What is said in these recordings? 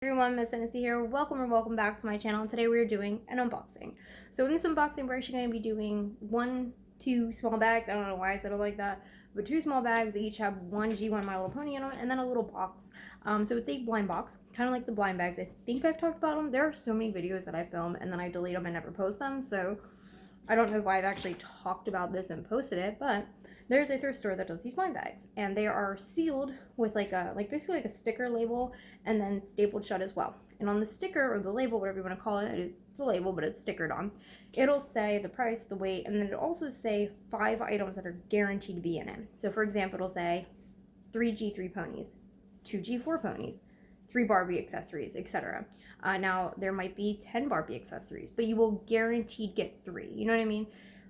Everyone, Miss Hennessy here. Welcome or welcome back to my channel. And today we're doing an unboxing. So in this unboxing, we're actually going to be doing two small bags. I don't know why I said it like that, but two small bags. They each have one G1 My Little Pony in them, and then a little box. So it's a blind box, kind of like the blind bags. I think I've talked about them. There are so many videos that I film and then I delete them and never post them. So I don't know if I've actually talked about this and posted it, but there's a thrift store that does these blind bags, and they are sealed with basically like a sticker label, and then stapled shut as well. And on the sticker or the label, whatever you want to call it, it's a label, but it's stickered on. It'll say the price, the weight, and then it'll also say 5 items that are guaranteed to be in it. So for example, it'll say 3 G3 ponies, 2 G4 ponies, 3 Barbie accessories, etc. Now there might be 10 Barbie accessories, but you will guaranteed get 3. You know what I mean?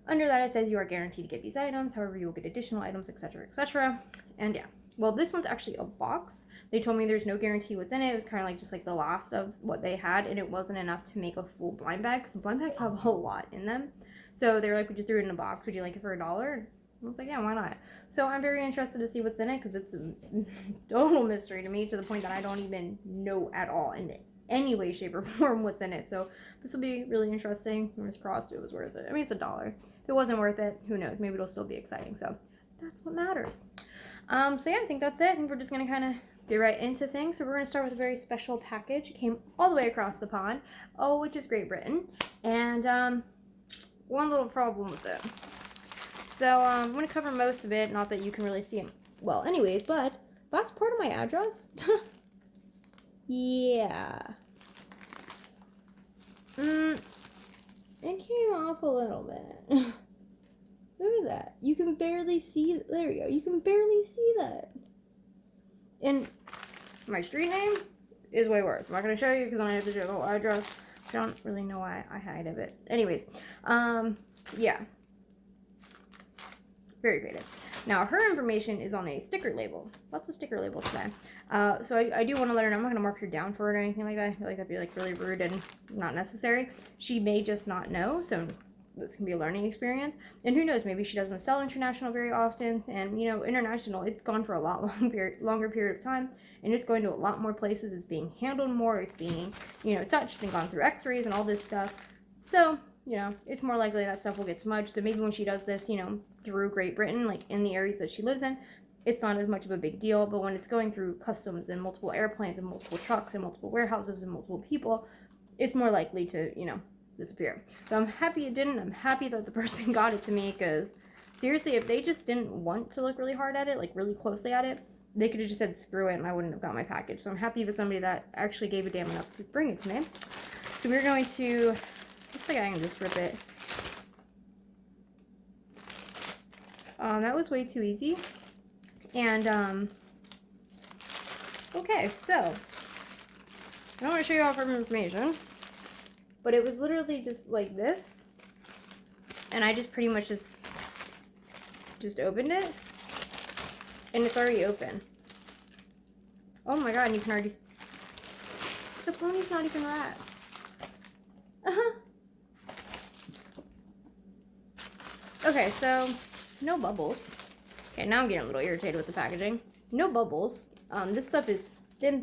Under that, it says you are guaranteed to get these items. However, you will get additional items, etc., etc. And yeah, well, this one's actually a box. They told me there's no guarantee what's in it. It was kind of like just like the last of what they had, and it wasn't enough to make a full blind bag because blind bags have a whole lot in them. So they were like, we just threw it in a box. Would you like it for $1? And I was like, yeah, why not? So I'm very interested to see what's in it because it's a total mystery to me, to the point that I don't even know at all in any way, shape, or form what's in it. So this will be really interesting. Fingers crossed it was worth it. I mean, it's $1. If it wasn't worth it, who knows? Maybe it'll still be exciting. So that's what matters. So yeah, I think that's it. I think we're just gonna kind of get right into things. So we're gonna start with a very special package. It came all the way across the pond, which is Great Britain. And one little problem with it. So I'm gonna cover most of it. Not that you can really see it well, anyways, but that's part of my address. Yeah. It came off a little bit. Look at that. You can barely see. There you go. You can barely see that. And my street name is way worse. I'm not going to show you because then I have to show the whole address. I don't really know why I hide of it. Anyways, yeah. Very creative. Now, her information is on a sticker label. Lots of sticker labels today. So I do want to let her know I'm not going to mark her down for it or anything like that. I feel like that'd be like really rude and not necessary. She may just not know, so this can be a learning experience. And who knows, maybe she doesn't sell international very often. And, you know, international, it's gone for a lot longer period of time. And it's going to a lot more places. It's being handled more. It's being, you know, touched and gone through x-rays and all this stuff. So, you know, it's more likely that stuff will get smudged. So maybe when she does this, you know, through Great Britain, like in the areas that she lives in, it's not as much of a big deal. But when it's going through customs and multiple airplanes and multiple trucks and multiple warehouses and multiple people, it's more likely to, you know, disappear. So I'm happy it didn't. I'm happy that the person got it to me, because seriously, if they just didn't want to look really hard at it, like really closely at it, they could have just said screw it and I wouldn't have got my package. So I'm happy with somebody that actually gave a damn enough to bring it to me. So we're going to, looks like I can just rip it. That was way too easy. And okay, so I don't want to show you all her information, but it was literally just like this, and I just pretty much just opened it, and it's already open. Oh my god, and you can already the pony's not even wrapped. Okay, so no bubbles. Okay, now I'm getting a little irritated with the packaging. No bubbles. This stuff is thin.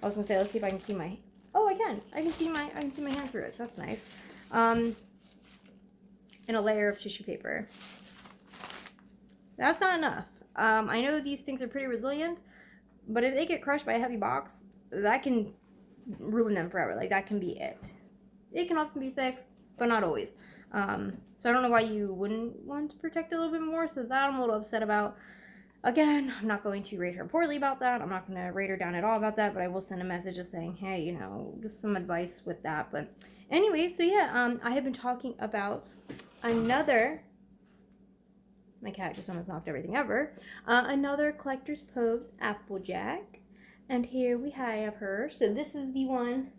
I was gonna say, let's see if I can see my. Oh, I can. I can see my hand through it. So that's nice. And a layer of tissue paper. That's not enough. I know these things are pretty resilient, but if they get crushed by a heavy box, that can ruin them forever. Like, that can be it. It can often be fixed, but not always. So I don't know why you wouldn't want to protect it a little bit more. So that I'm a little upset about. Again, I'm not going to rate her poorly about that. I'm not going to rate her down at all about that, but I will send a message just saying, hey, you know, just some advice with that. But anyway, so yeah, I have been talking about another, my cat just almost knocked everything over, another Collector's Pose Applejack. And here we have her. So this is the one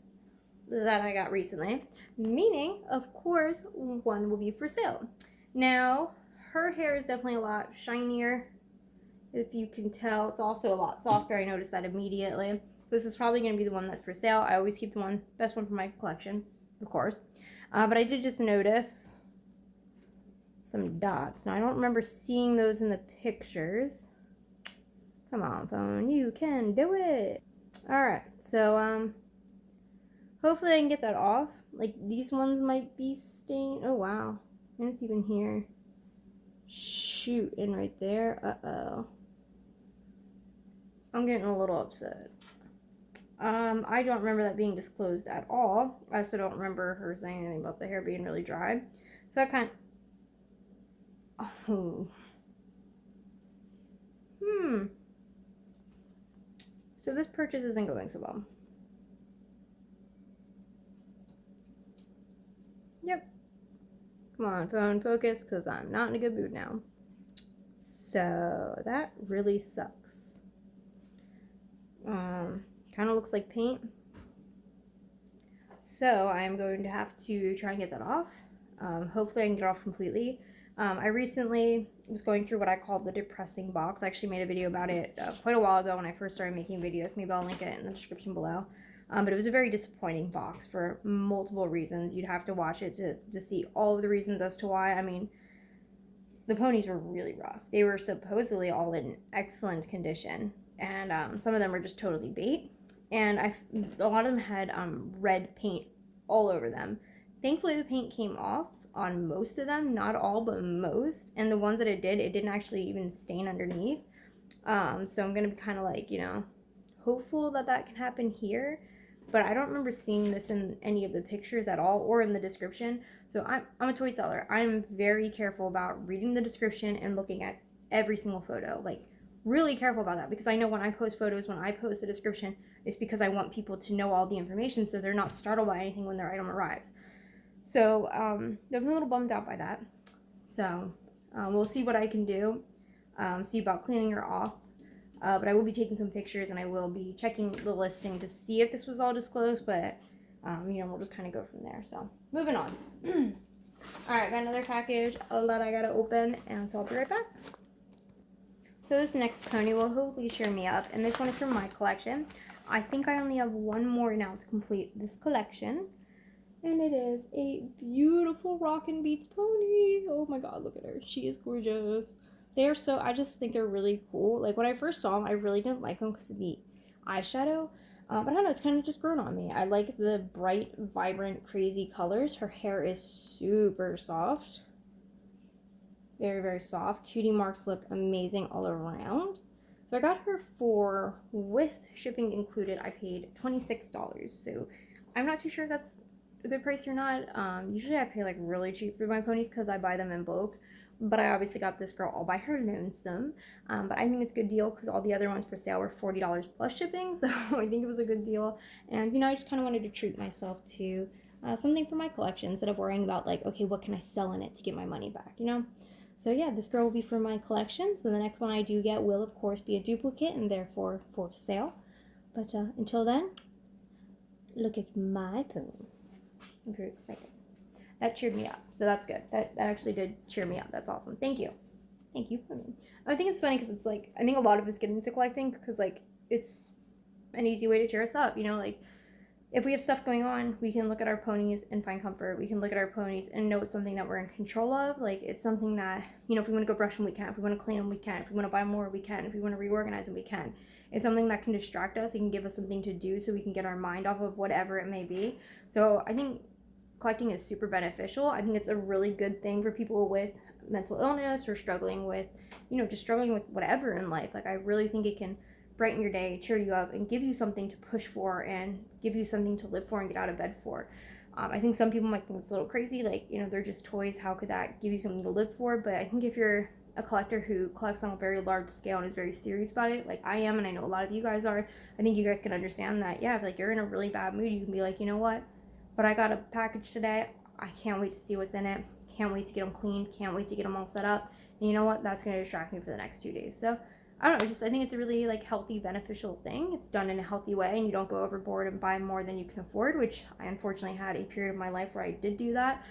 that I got recently, meaning, of course, one will be for sale. Now, her hair is definitely a lot shinier. If you can tell, it's also a lot softer. I noticed that immediately. This is probably going to be the one that's for sale. I always keep the best one for my collection, of course. But I did just notice some dots. Now, I don't remember seeing those in the pictures. Come on, phone. You can do it. Alright, so, hopefully I can get that off. Like, these ones might be stained. Oh, wow. And it's even here. Shoot, and right there. Uh-oh. I'm getting a little upset. I don't remember that being disclosed at all. I also don't remember her saying anything about the hair being really dry. So that kind of... Oh. So this purchase isn't going so well. Yep. Come on, phone, focus, because I'm not in a good mood now. So that really sucks. Kind of looks like paint. So I'm going to have to try and get that off. Hopefully I can get it off completely. I recently was going through what I call the depressing box. I actually made a video about it quite a while ago when I first started making videos. Maybe I'll link it in the description below. But it was a very disappointing box for multiple reasons. You'd have to watch it to see all of the reasons as to why. I mean, the ponies were really rough. They were supposedly all in excellent condition. And some of them were just totally bait. And a lot of them had red paint all over them. Thankfully, the paint came off on most of them. Not all, but most. And the ones that it didn't actually even stain underneath. So I'm going to be kind of like, you know, hopeful that that can happen here. But I don't remember seeing this in any of the pictures at all or in the description. So I'm a toy seller. I'm very careful about reading the description and looking at every single photo. Like, really careful about that, because I know when I post photos, when I post a description, it's because I want people to know all the information so they're not startled by anything when their item arrives. So I'm a little bummed out by that. So we'll see what I can do, see about cleaning her off. But I will be taking some pictures and I will be checking the listing to see if this was all disclosed, but you know, we'll just kind of go from there. So moving on. Alright, got another package that I gotta open, and so I'll be right back. So this next pony will hopefully cheer me up, and this one is from my collection. I think I only have one more now to complete this collection, and it is a beautiful Rockin' Beatz pony. Oh my god, look at her. She is gorgeous. They're so, I just think they're really cool. Like, when I first saw them, I really didn't like them because of the eyeshadow, but I don't know, it's kind of just grown on me. I like the bright, vibrant, crazy colors. Her hair is super soft. Very, very soft. Cutie marks look amazing all around. So I got her for, with shipping included, I paid $26. So I'm not too sure if that's a good price or not. Usually I pay like really cheap for my ponies because I buy them in bulk. But I obviously got this girl all by her lonesome. But I think it's a good deal because all the other ones for sale were $40 plus shipping. So I think it was a good deal. And, you know, I just kind of wanted to treat myself to something for my collection instead of worrying about like, okay, what can I sell in it to get my money back, you know? So yeah, this girl will be for my collection. So the next one I do get will, of course, be a duplicate and therefore for sale. But until then, look at my pony. I'm very excited. That cheered me up, so that's good. That actually did cheer me up. That's awesome. Thank you. Thank you. I think it's funny because it's like, I think a lot of us get into collecting because like it's an easy way to cheer us up, you know, like if we have stuff going on, we can look at our ponies and find comfort. We can look at our ponies and know it's something that we're in control of. Like, it's something that, you know, if we want to go brush them, we can. If we want to clean them, we can. If we want to buy more, we can. If we want to reorganize them, we can. It's something that can distract us. It can give us something to do so we can get our mind off of whatever it may be. So I think collecting is super beneficial. I think it's a really good thing for people with mental illness or struggling with, you know, just struggling with whatever in life. Like, I really think it can brighten your day, cheer you up, and give you something to push for and give you something to live for and get out of bed for. I think some people might think it's a little crazy, like, you know, they're just toys, how could that give you something to live for? But I think if you're a collector who collects on a very large scale and is very serious about it, like I am, and I know a lot of you guys are, I think you guys can understand that, yeah, if like you're in a really bad mood, you can be like, you know what, but I got a package today, I can't wait to see what's in it, can't wait to get them cleaned, can't wait to get them all set up, and you know what, that's going to distract me for the next 2 days. So I don't know, I think it's a really like healthy, beneficial thing if done in a healthy way, and you don't go overboard and buy more than you can afford, which I unfortunately had a period of my life where I did do that,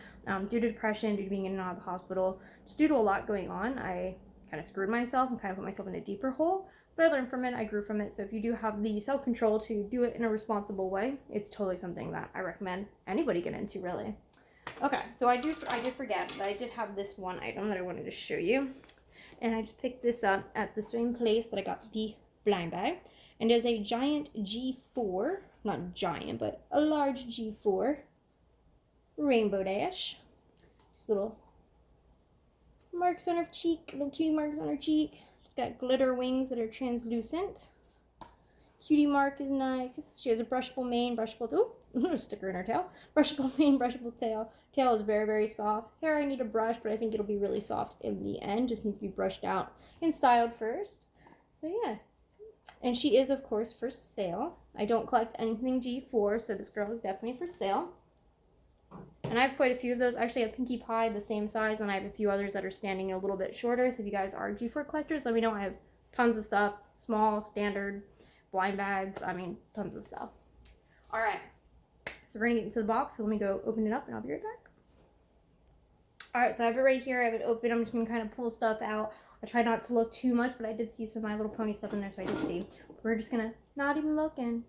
due to depression, due to being in and out of the hospital, just due to a lot going on. I kind of screwed myself and kind of put myself in a deeper hole, but I learned from it, I grew from it. So if you do have the self-control to do it in a responsible way, it's totally something that I recommend anybody get into, really. Okay, so I did forget that I did have this one item that I wanted to show you. And I just picked this up at the same place that I got the blind bag. And it is a giant G4, not giant, but a large G4 Rainbow Dash. Just little marks on her cheek, little cutie marks on her cheek. She's got glitter wings that are translucent. Cutie mark is nice. She has a brushable mane, brushable sticker in her tail. Brushable mane, brushable tail. Tail is very, very soft. Hair I need a brush, but I think it'll be really soft in the end. Just needs to be brushed out and styled first. So yeah. And she is, of course, for sale. I don't collect anything G4, so this girl is definitely for sale. And I have quite a few of those. Actually, I have Pinkie Pie the same size, and I have a few others that are standing a little bit shorter. So if you guys are G4 collectors, let me know. I have tons of stuff. Small, standard, blind bags. I mean, tons of stuff. All right. So we're going to get into the box. So let me go open it up, and I'll be right back. All right, so I have it right here. I have it open. I'm just going to kind of pull stuff out. I try not to look too much, but I did see some of My Little Pony stuff in there, so I did see. We're just going to not even look, and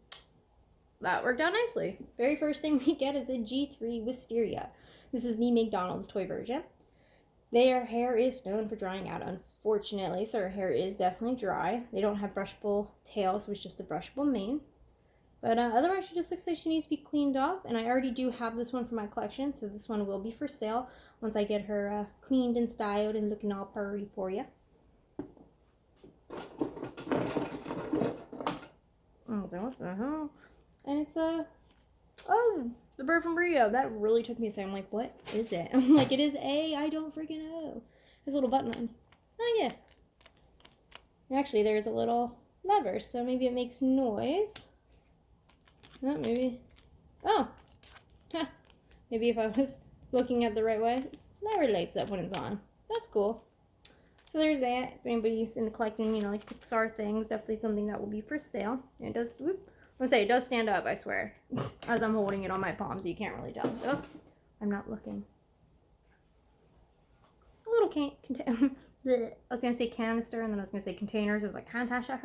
that worked out nicely. Very first thing we get is a G3 Wisteria. This is the McDonald's toy version. Their hair is known for drying out, unfortunately, so her hair is definitely dry. They don't have brushable tails, so it's just a brushable mane. But otherwise, she just looks like she needs to be cleaned off, and I already do have this one for my collection, so this one will be for sale once I get her cleaned and styled and looking all pretty for you. Oh, what the hell? And it's oh, the bird from Brio. That really took me a second. I'm like, what is it? I'm like, it is I don't freaking know. There's a little button on. Oh, yeah. Actually, there's a little lever, so maybe it makes noise. Oh, maybe. Oh. Huh. Maybe if I was looking at the right way. It never lights up when it's on. That's cool. So there's that. If anybody's into collecting, you know, like Pixar things, definitely something that will be for sale. And it does, whoop. Let's say it does stand up, I swear. As I'm holding it on my palm, so you can't really tell. Oh, I'm not looking. A little I was going to say canister, and then I was going to say containers. It was like, canister.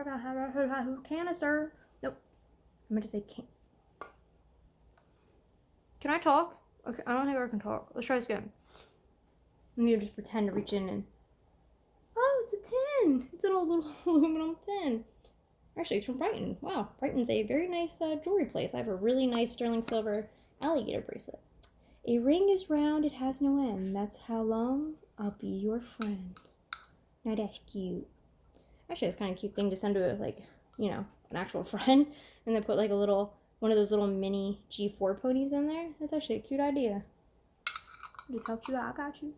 Nope. I'm going to say Can I talk? Okay, I don't think I can talk. Let's try this again. Let me just pretend to reach in and... Oh, it's a tin! It's an old little aluminum tin. Actually, it's from Brighton. Wow, Brighton's a very nice jewelry place. I have a really nice sterling silver alligator bracelet. A ring is round, it has no end. That's how long I'll be your friend. Now that's cute. Actually, it's kind of a cute thing to send to, like, you know, an actual friend. And then put, like, one of those little mini G4 ponies in there. That's actually a cute idea. Just helped you out. I got you.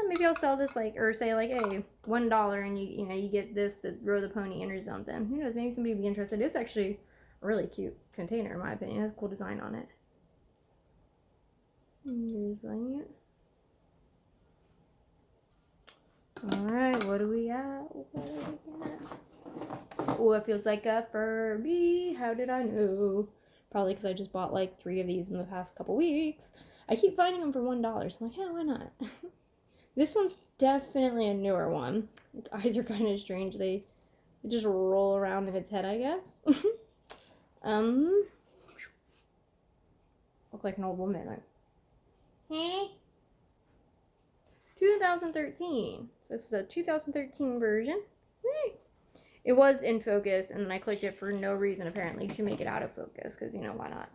Maybe I'll sell this, like, or say, like, hey, $1 and you know, you get this to row the pony in or something. Who knows, maybe somebody would be interested. It's actually a really cute container, in my opinion. It has a cool design on it. Design it. Alright, what do we got? Oh, it feels like a Furby. How did I know? Probably because I just bought, like, 3 of these in the past couple weeks. I keep finding them for $1. I'm like, yeah, why not? This one's definitely a newer one. Its eyes are kind of strange. They just roll around in its head, I guess. Look like an old woman. Hey? 2013. So this is a 2013 version. It was in focus, and then I clicked it for no reason, apparently, to make it out of focus, because, you know, why not?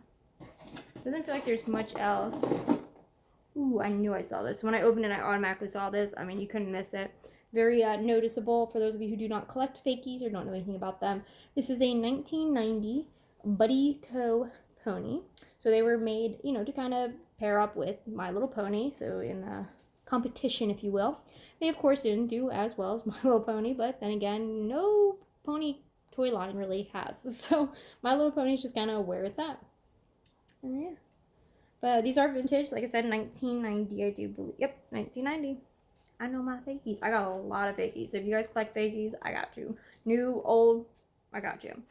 Doesn't feel like there's much else. Ooh, I knew I saw this. When I opened it, I automatically saw this. I mean, you couldn't miss it. Very noticeable for those of you who do not collect fakies or don't know anything about them. This is a 1990 Buddy Co. pony. So they were made, you know, to kind of pair up with My Little Pony. So in a competition, if you will. They, of course, didn't do as well as My Little Pony. But then again, no pony toy line really has. So My Little Pony is just kind of where it's at. And yeah. But these are vintage, like I said, 1990, I do believe. Yep, 1990. I know my fakies. I got a lot of fakies. So if you guys collect fakies, I got you. New, old, I got you.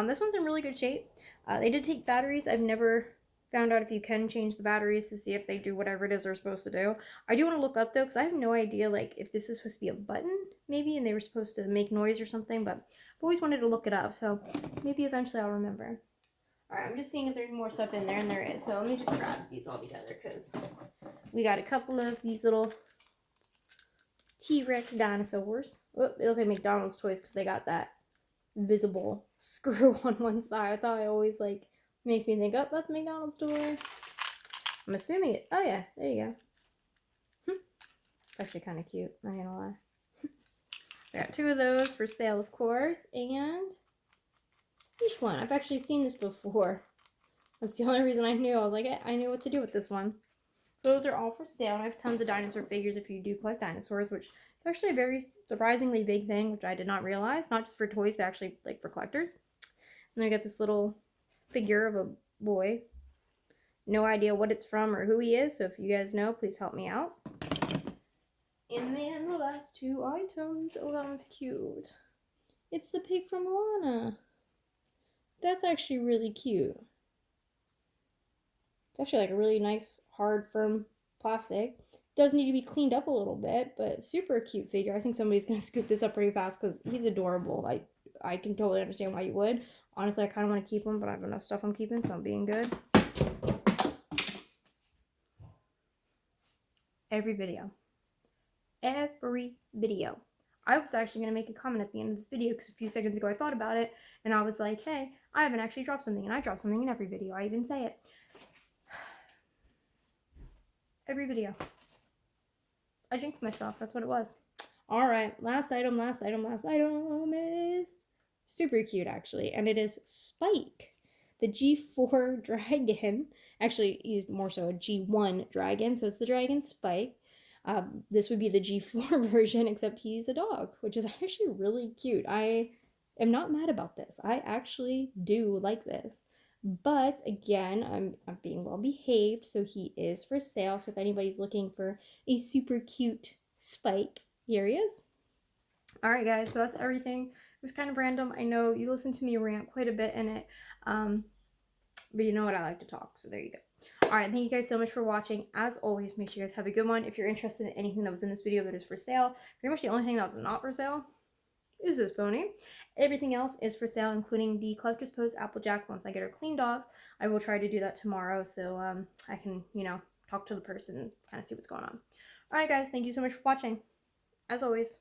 This one's in really good shape. They did take batteries. I've never found out if you can change the batteries to see if they do whatever it is they're supposed to do. I do want to look up, though, because I have no idea, like, if this is supposed to be a button, maybe, and they were supposed to make noise or something, but I've always wanted to look it up, so maybe eventually I'll remember. Alright, I'm just seeing if there's more stuff in there, and there is. So let me just grab these all together, because we got a couple of these little T-Rex dinosaurs. Oh, they look like McDonald's toys, because they got that visible screw on one side. That's how I always like, makes me think, oh, that's a McDonald's door. I'm assuming it. Oh yeah, there you go. It's actually kind of cute, not gonna lie. I got 2 of those for sale, of course, and each one. I've actually seen this before. That's the only reason I knew. I was like, I knew what to do with this one. So those are all for sale. And I have tons of dinosaur figures if you do collect dinosaurs, which is actually a very surprisingly big thing, which I did not realize. Not just for toys, but actually like for collectors. And then I got this little figure of a boy. No idea what it's from or who he is. So if you guys know, please help me out. And then the last 2 items. Oh, that one's cute. It's the pig from Moana. That's actually really cute. It's actually like a really nice, hard, firm plastic. Does need to be cleaned up a little bit, but super cute figure. I think somebody's going to scoop this up pretty fast because he's adorable. I can totally understand why you would. Honestly, I kind of want to keep him, but I have enough stuff I'm keeping, so I'm being good. Every video. I was actually going to make a comment at the end of this video because a few seconds ago I thought about it and I was like, hey, I haven't actually dropped something, and I drop something in every video. I even say it. Every video. I jinxed myself. That's what it was. Alright, last item is super cute actually, and it is Spike, the G4 dragon. Actually, he's more so a G1 dragon, so it's the dragon Spike. This would be the G4 version, except he's a dog, which is actually really cute. I am not mad about this. I actually do like this. But again, I'm being well behaved, so he is for sale. So if anybody's looking for a super cute Spike, here he is. Alright guys, so that's everything. It was kind of random. I know you listen to me rant quite a bit in it. But you know what, I like to talk, so there you go. Alright, thank you guys so much for watching. As always, make sure you guys have a good one. If you're interested in anything that was in this video that is for sale, pretty much the only thing that's not for sale is this pony. Everything else is for sale, including the collector's pose Applejack. Once I get her cleaned off, I will try to do that tomorrow, so I can, you know, talk to the person and kind of see what's going on. Alright guys, thank you so much for watching. As always.